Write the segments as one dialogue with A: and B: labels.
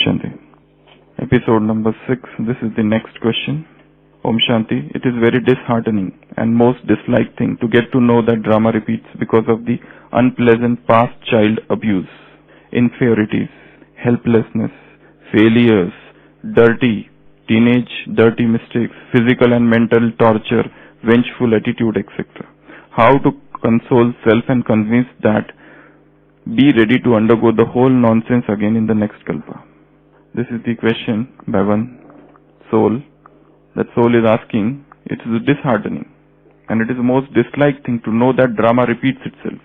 A: Shanti. Episode number 6. This is the next question. Om Shanti. It is very disheartening and most disliked thing to get to know that drama repeats because of the unpleasant past child abuse, inferiorities, helplessness, failures, dirty mistakes, physical and mental torture, vengeful attitude, etc. How to console self and convince that be ready to undergo the whole nonsense again in the next kalpa. This is the question by one soul. That soul is asking. It is disheartening and it is the most disliked thing to know that drama repeats itself.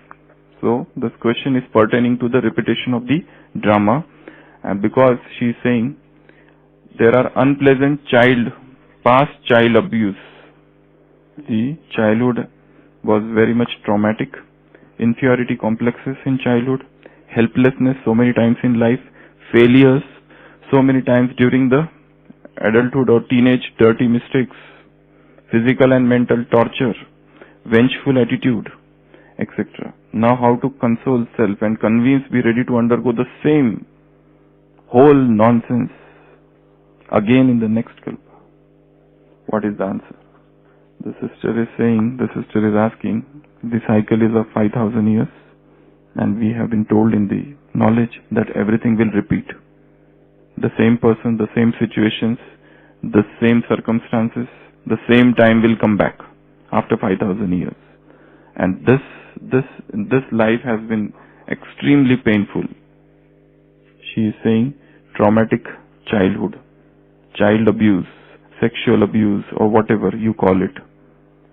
A: So this question is pertaining to the repetition of the drama, and because she is saying there are unpleasant past child abuse. The childhood was very much traumatic, inferiority complexes in childhood, helplessness so many times in life, failures so many times during the adulthood or teenage, dirty mistakes, physical and mental torture, vengeful attitude, etc. Now how to console self and convince, be ready to undergo the same whole nonsense again in the next kalpa. What is the answer? The sister is asking, the cycle is of 5,000 years and we have been told in the knowledge that everything will repeat. The same person, the same situations, the same circumstances, the same time will come back after 5,000 years. And this life has been extremely painful. She is saying traumatic childhood, child abuse, sexual abuse, or whatever you call it.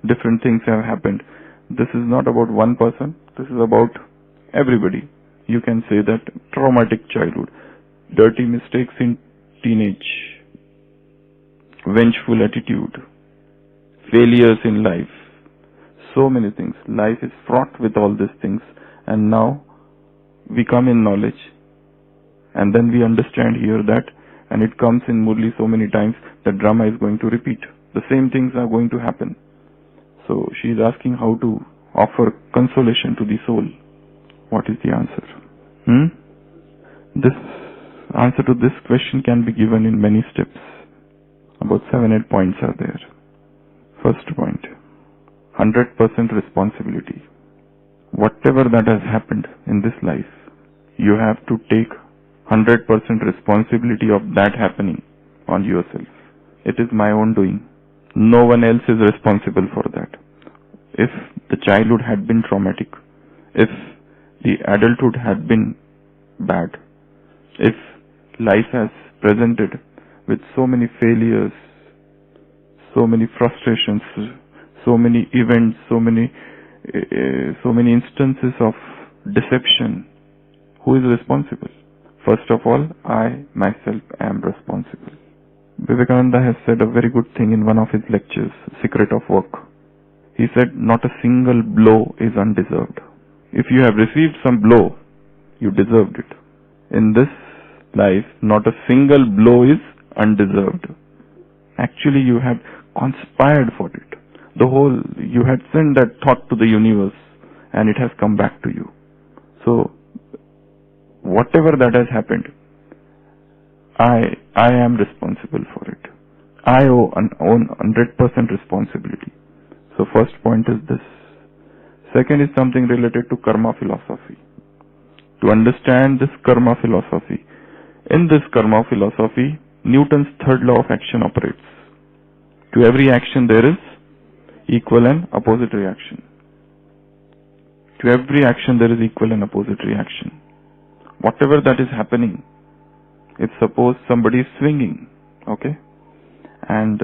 A: Different things have happened. This is not about one person. This is about everybody. You can say that traumatic childhood, dirty mistakes in teenage, vengeful attitude, failures in life, so many things. Life is fraught with all these things, and now we come in knowledge and then we understand here that, and it comes in Murli so many times, that drama is going to repeat. The same things are going to happen. So she is asking how to offer consolation to the soul. What is the answer? This answer to this question can be given in many steps. About 7-8 points are there. First point, 100% responsibility. Whatever that has happened in this life, you have to take 100% responsibility of that happening on yourself. It is my own doing. No one else is responsible for that. If the childhood had been traumatic, if the adulthood had been bad, if life has presented with so many failures, so many frustrations, so many events, so many instances of deception, who is responsible? First of all, I myself am responsible. Vivekananda has said a very good thing in one of his lectures, Secret of Work. He said, not a single blow is undeserved. If you have received some blow, you deserved it. In this life, not a single blow is undeserved. Actually, you had conspired for it. You had sent that thought to the universe and it has come back to you. So, whatever that has happened, I am responsible for it. I own 100% responsibility. So first point is this. Second is something related to karma philosophy. To understand this karma philosophy, in this karma philosophy, Newton's third law of action operates. To every action there is equal and opposite reaction. To every action there is equal and opposite reaction. Whatever that is happening, if suppose somebody is swinging, okay, and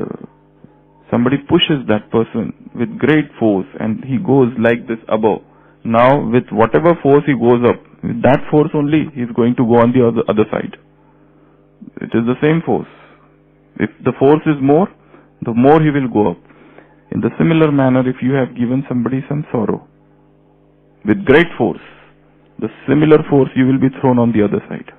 A: somebody pushes that person with great force and he goes like this above. Now with whatever force he goes up, with that force only he is going to go on the other side. It is the same force. If the force is more, the more he will go up. In the similar manner, if you have given somebody some sorrow with great force, the similar force you will be thrown on the other side.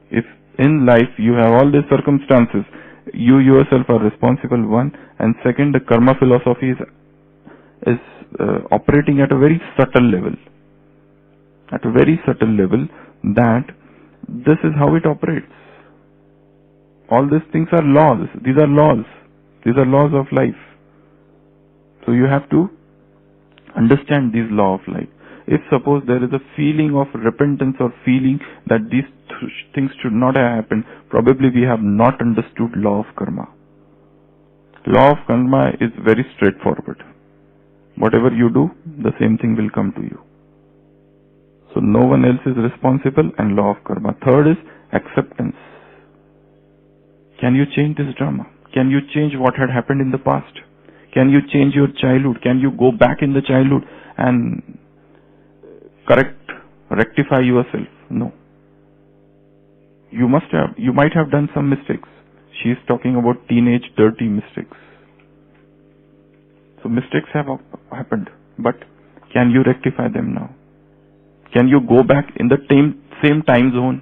A: If in life you have all these circumstances, you yourself are responsible, one, and second, the karma philosophy is operating at a very subtle level. At a very subtle level, that this is how it operates. All these things are laws. These are laws. These are laws of life. So you have to understand these laws of life. If suppose there is a feeling of repentance or feeling that these things should not have happened, probably we have not understood law of karma. Law of karma is very straightforward. Whatever you do, the same thing will come to you. So no one else is responsible, and law of karma. Third is acceptance. Can you change this drama? Can you change what had happened in the past? Can you change your childhood? Can you go back in the childhood and rectify yourself? No. You might have done some mistakes. She is talking about teenage dirty mistakes. So mistakes have happened, but can you rectify them now? Can you go back in the same time zone?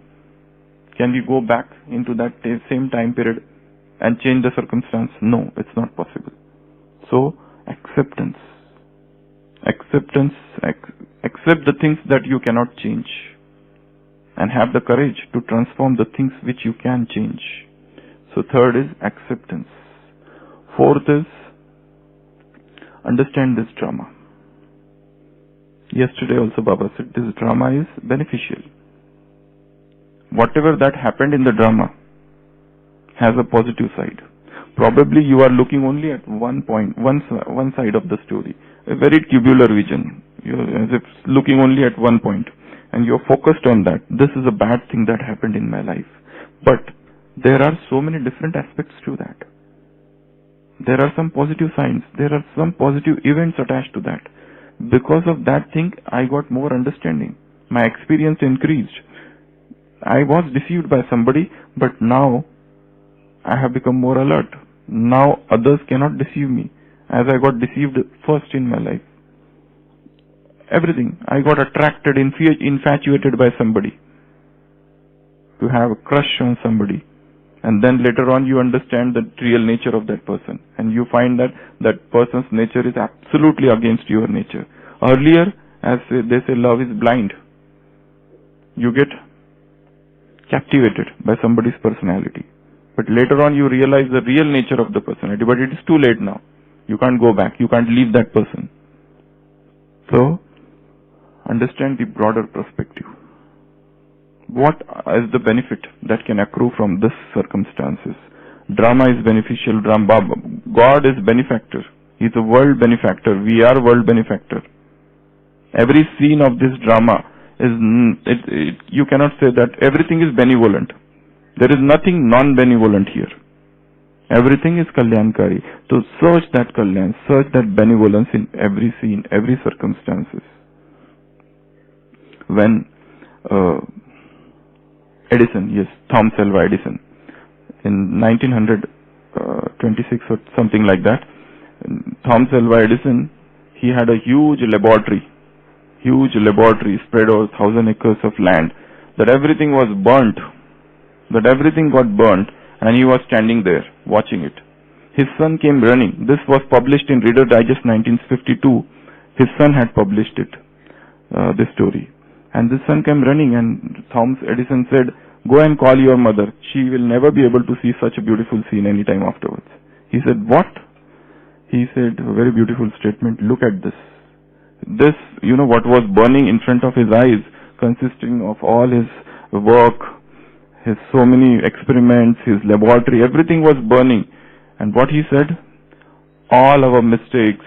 A: Can you go back into that same time period and change the circumstance? No, it's not possible. So, acceptance. Acceptance, accept the things that you cannot change and have the courage to transform the things which you can change. So, third is acceptance. Fourth is understand this drama. Yesterday also Baba said this drama is beneficial. Whatever that happened in the drama has a positive side. Probably you are looking only at one side of the story, a very tubular vision. You're as if looking only at one point, and you're focused on that. This is a bad thing that happened in my life. But there are so many different aspects to that. There are some positive signs. There are some positive events attached to that. Because of that thing, I got more understanding. My experience increased. I was deceived by somebody, but now I have become more alert. Now others cannot deceive me, as I got deceived first in my life. Everything. I got attracted, infatuated by somebody, to have a crush on somebody. And then later on you understand the real nature of that person. And you find that that person's nature is absolutely against your nature. Earlier, as they say, love is blind. You get captivated by somebody's personality. But later on you realize the real nature of the personality. But it is too late now. You can't go back. You can't leave that person. So, understand the broader perspective. What is the benefit that can accrue from this circumstances? Drama is beneficial. God is benefactor. He is a world benefactor. We are world benefactor. Every scene of this drama is, you cannot say that everything is benevolent. There is nothing non-benevolent here. Everything is Kalyankari. So search that Kalyan, search that benevolence in every scene, every circumstances. When Thomas Alva Edison, in 1926 or something like that, Thomas Alva Edison, he had a huge laboratory spread over 1,000 acres of land, that everything was burnt, and he was standing there watching it. His son came running. This was published in Reader Digest 1952. His son had published it, this story. And this son came running, and Thomas Edison said, "Go and call your mother. She will never be able to see such a beautiful scene any time afterwards." He said, "What?" He said, a very beautiful statement, "Look at this. This, what was burning in front of his eyes, consisting of all his work, his so many experiments, his laboratory, everything was burning." And what he said, all our mistakes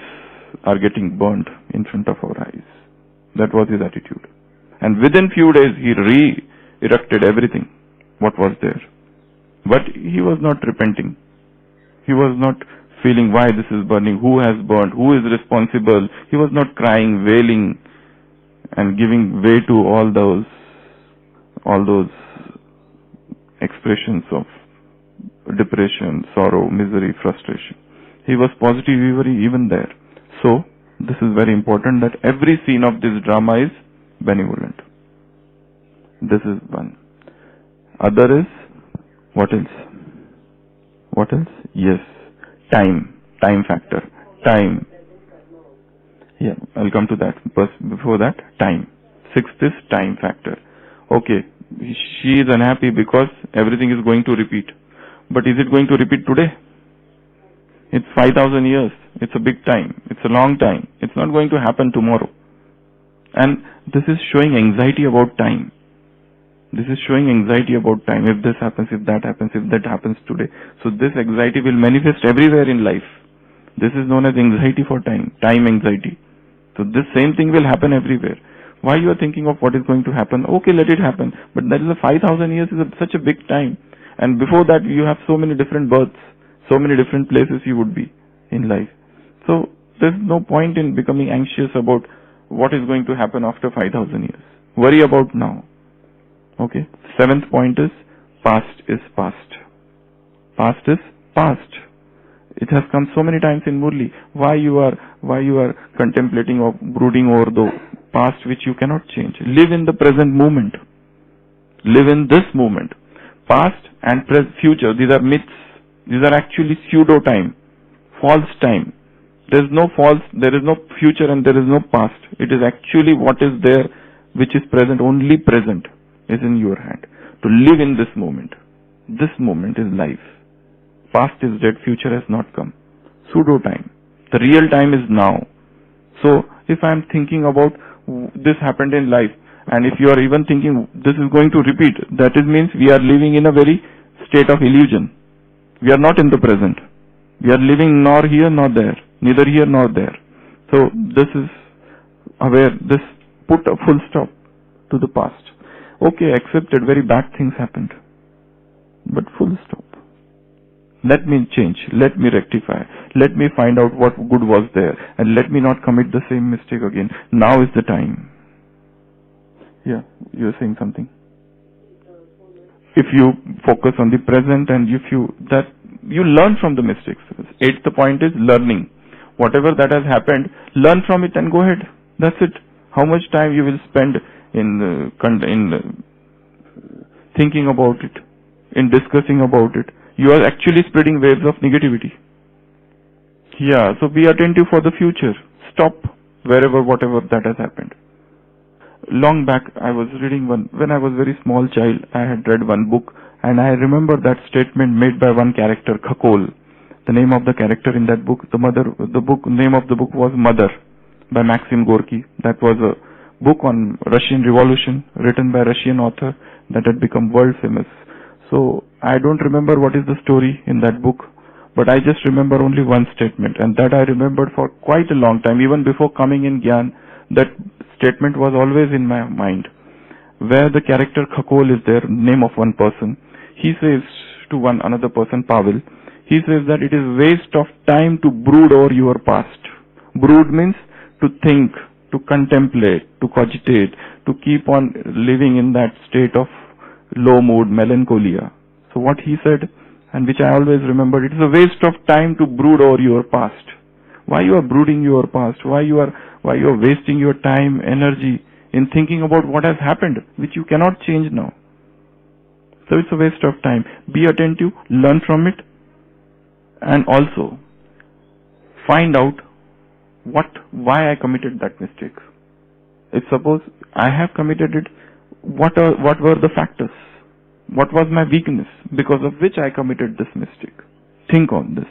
A: are getting burnt in front of our eyes. That was his attitude. And within few days, he re-erected everything, what was there. But he was not repenting. He was not feeling why this is burning, who has burnt, who is responsible. He was not crying, wailing, and giving way to all those expressions of depression, sorrow, misery, frustration. He was positive even there. So, this is very important that every scene of this drama is benevolent. This is one. Other is, what else? What else? Yes, time factor. Time. Yeah, I'll come to that. But before that, time. Sixth is time factor. Okay, she is unhappy because everything is going to repeat. But is it going to repeat today? It's 5,000 years. It's a big time. It's a long time. It's not going to happen tomorrow. And this is showing anxiety about time. This is showing anxiety about time. If this happens, if that happens, if that happens today. So this anxiety will manifest everywhere in life. This is known as anxiety for time anxiety. So this same thing will happen everywhere. Why you are thinking of what is going to happen? Okay, let it happen. But that is 5,000 years is such a big time. And before that, you have so many different births, so many different places you would be in life. So there's no point in becoming anxious about what is going to happen after 5,000 years. Worry about now. Okay. 7th point is past is past. Past is past. It has come so many times in Murli. Why you are contemplating or brooding over the past which you cannot change. Live in the present moment. Live in this moment. Past and future, these are myths. These are actually pseudo time, false time. There is no future and there is no past. It is actually what is there, which is present. Only present is in your hand. To live in this moment. This moment is life. Past is dead, future has not come. Pseudo time. The real time is now. So, if I am thinking about this happened in life, and if you are even thinking this is going to repeat, that means we are living in a very state of illusion. We are not in the present. We are living nor here nor there, neither here nor there. So, this is aware, this put a full stop to the past. Okay, accepted, very bad things happened. But full stop. Let me change, let me rectify, let me find out what good was there, and let me not commit the same mistake again. Now is the time. Yeah, you are saying something. If you focus on the present and if you learn from the mistakes. 8th point is learning. Whatever that has happened, learn from it and go ahead. That's it. How much time you will spend in thinking about it, in discussing about it. You are actually spreading waves of negativity. Yeah, so be attentive for the future. Stop whatever that has happened. Long back, I was reading when I was very small child, I had read one book, and I remember that statement made by one character, Khakol. The name of the character in that book, name of the book was Mother, by Maxim Gorky. That was a book on Russian Revolution, written by a Russian author that had become world famous. So, I don't remember what is the story in that book, but I just remember only one statement, and that I remembered for quite a long time. Even before coming in Gyan, that statement was always in my mind. Where the character Khakol is there, name of one person, he says to another person, Pavel, he says that it is waste of time to brood over your past. Brood means to think, to contemplate, to cogitate, to keep on living in that state of low mood, melancholia. So what he said, and which I always remember, it is a waste of time to brood over your past. Why you are brooding your past? Why you are wasting your time, energy in thinking about what has happened, which you cannot change now. So it's a waste of time. Be attentive, learn from it, and also find out why I committed that mistake. If suppose I have committed it, what were the factors? What was my weakness because of which I committed this mistake? Think on this.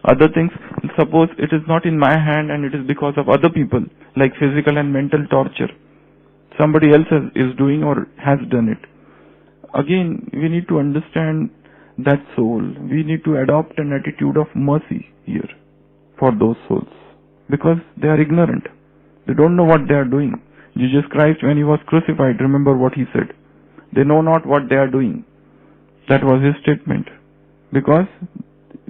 A: Other things, suppose it is not in my hand and it is because of other people, like physical and mental torture. Somebody else is doing or has done it. Again, we need to understand that soul. We need to adopt an attitude of mercy here for those souls, because they are ignorant. They don't know what they are doing. Jesus Christ, when he was crucified, remember what he said. They know not what they are doing. That was his statement. Because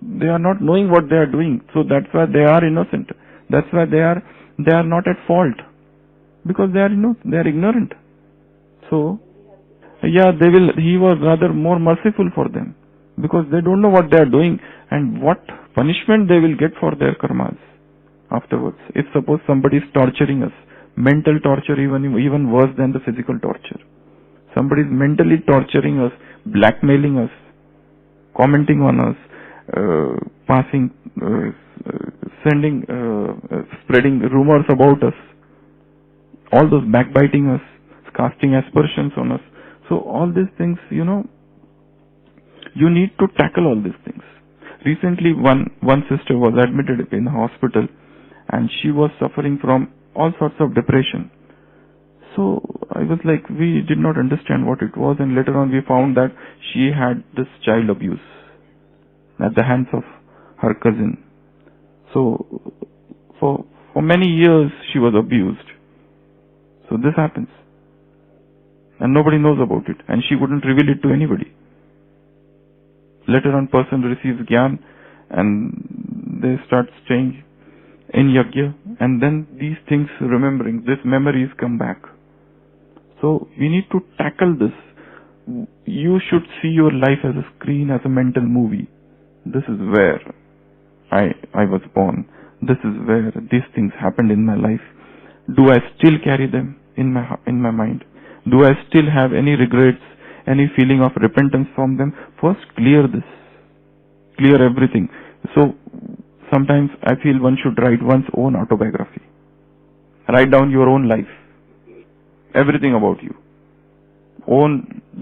A: they are not knowing what they are doing. So that's why they are innocent. That's why they are not at fault. Because they are ignorant. So, yeah, he was rather more merciful for them. Because they don't know what they are doing and what punishment they will get for their karmas afterwards. If suppose somebody is torturing us, mental torture even worse than the physical torture. Somebody is mentally torturing us, blackmailing us, commenting on us, spreading rumors about us, all those backbiting us, casting aspersions on us. So all these things, You need to tackle all these things. Recently, one sister was admitted in a hospital, and she was suffering from all sorts of depression. So I was like, we did not understand what it was, and later on we found that she had this child abuse at the hands of her cousin. So for many years she was abused. So this happens, and nobody knows about it, and she wouldn't reveal it to anybody. Later on, person receives gyan, and they start staying in yajna, and then these things, remembering, these memories come back. So we need to tackle this. You should see your life as a screen, as a mental movie. This is where I was born. This is where these things happened in my life. Do I still carry them in my mind? Do I still have any regrets, any feeling of repentance from them? First, clear this. Clear everything. So sometimes I feel one should write one's own autobiography. Write down your own life. Everything about you.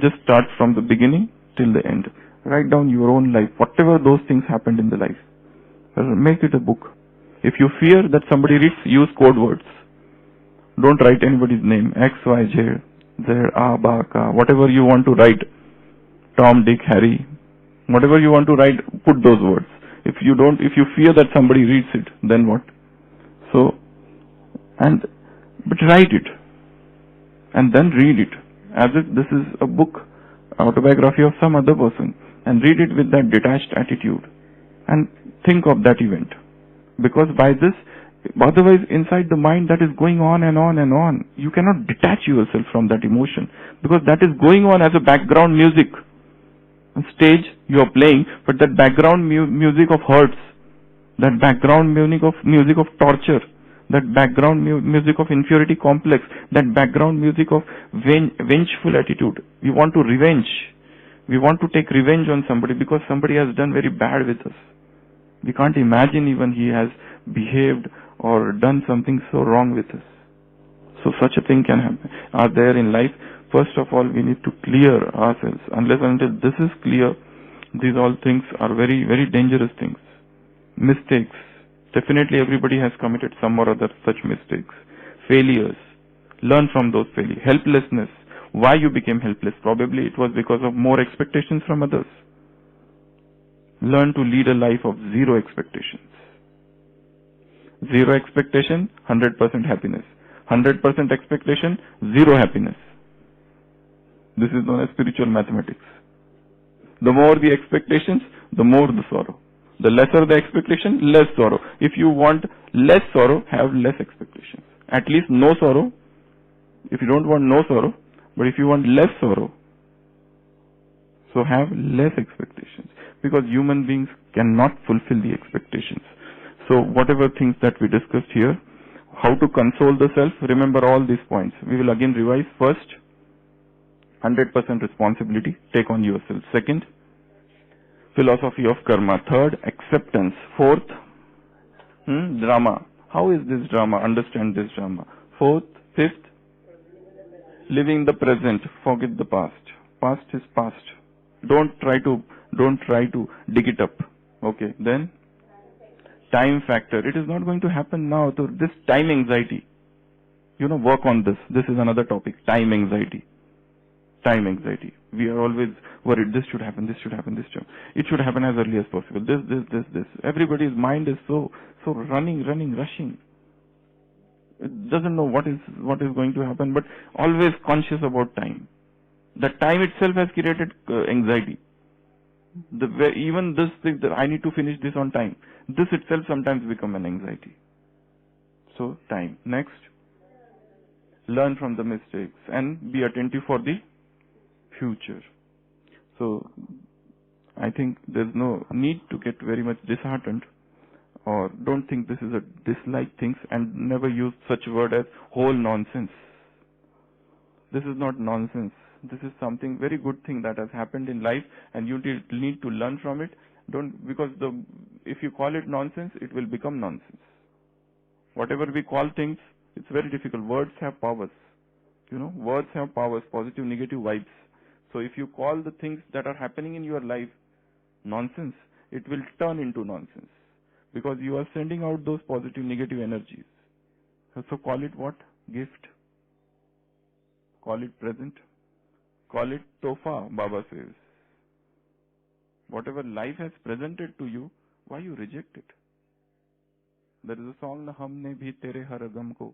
A: Just start from the beginning till the end. Write down your own life. Whatever those things happened in the life. Make it a book. If you fear that somebody reads, use code words. Don't write anybody's name. X, Y, Z, A, Ba, Ka. Whatever you want to write. Tom, Dick, Harry. Whatever you want to write, put those words. If you fear that somebody reads it, then what? But write it. And then read it. As if this is a book, autobiography of some other person. And read it with that detached attitude. And think of that event. Because by this, otherwise inside the mind that is going on and on and on, you cannot detach yourself from that emotion. Because that is going on as a background music. On stage you are playing, but that background music of hurts, that background music of torture, that background music of inferiority complex, that background music of vengeful attitude. We want to revenge. We want to take revenge on somebody because somebody has done very bad with us. We can't imagine even he has behaved or done something so wrong with us. So such a thing can happen. Are there in life? First of all, we need to clear ourselves. Unless until this is clear, these all things are very, very dangerous things. Mistakes. Definitely everybody has committed some or other such mistakes. Failures. Learn from those failures. Helplessness. Why you became helpless? Probably it was because of more expectations from others. Learn to lead a life of zero expectations. Zero expectation, 100% happiness. 100% expectation, zero happiness. This is known as spiritual mathematics. The more the expectations, the more the sorrow. The lesser the expectation, less sorrow. If you want less sorrow, have less expectations. At least no sorrow. If you don't want no sorrow, but if you want less sorrow, so have less expectations. Because human beings cannot fulfill the expectations. So whatever things that we discussed here, how to console the self, remember all these points. We will again revise. First, 100% responsibility, take on yourself. Second, philosophy of karma. Third, acceptance. Fourth, drama. How is this drama? Understand this drama. Fourth, fifth, living the present. Forget the past. Past is past. Don't try to dig it up. Okay, then time factor. It is not going to happen now. So this time anxiety, work on this. This is another topic. Time anxiety. Time anxiety. We are always worried. This should happen. This should happen. This should. It should happen as early as possible. This. Everybody's mind is so running, rushing. It doesn't know what is going to happen, but always conscious about time. The time itself has created anxiety. Even this thing that I need to finish this on time. This itself sometimes becomes an anxiety. So time. Next, learn from the mistakes and be attentive for the future. So I think there's no need to get very much disheartened, or don't think this is a dislike things, and never use such word as whole nonsense. This is not nonsense. This is something very good thing that has happened in life, and you need to learn from it. Because if you call it nonsense, it will become nonsense. Whatever we call things, it's very difficult. Words have powers. Words have powers, positive, negative vibes. So if you call the things that are happening in your life nonsense, it will turn into nonsense. Because you are sending out those positive, negative energies. So call it what? Gift. Call it present. Call it tofa, Baba says. Whatever life has presented to you, why you reject it? There is a song, na humne bhi tere har gam ko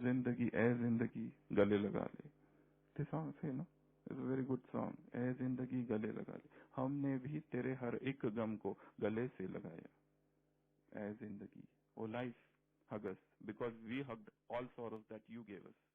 A: zindagi A zindagi gale laga le. The song say, no? It's a very good song. A zindagi gale laga le. हमने भी तेरे हर एक गम को गले से लगाया. ए zindagi. Oh life, hug us. Because we hugged all sorrows that you gave us.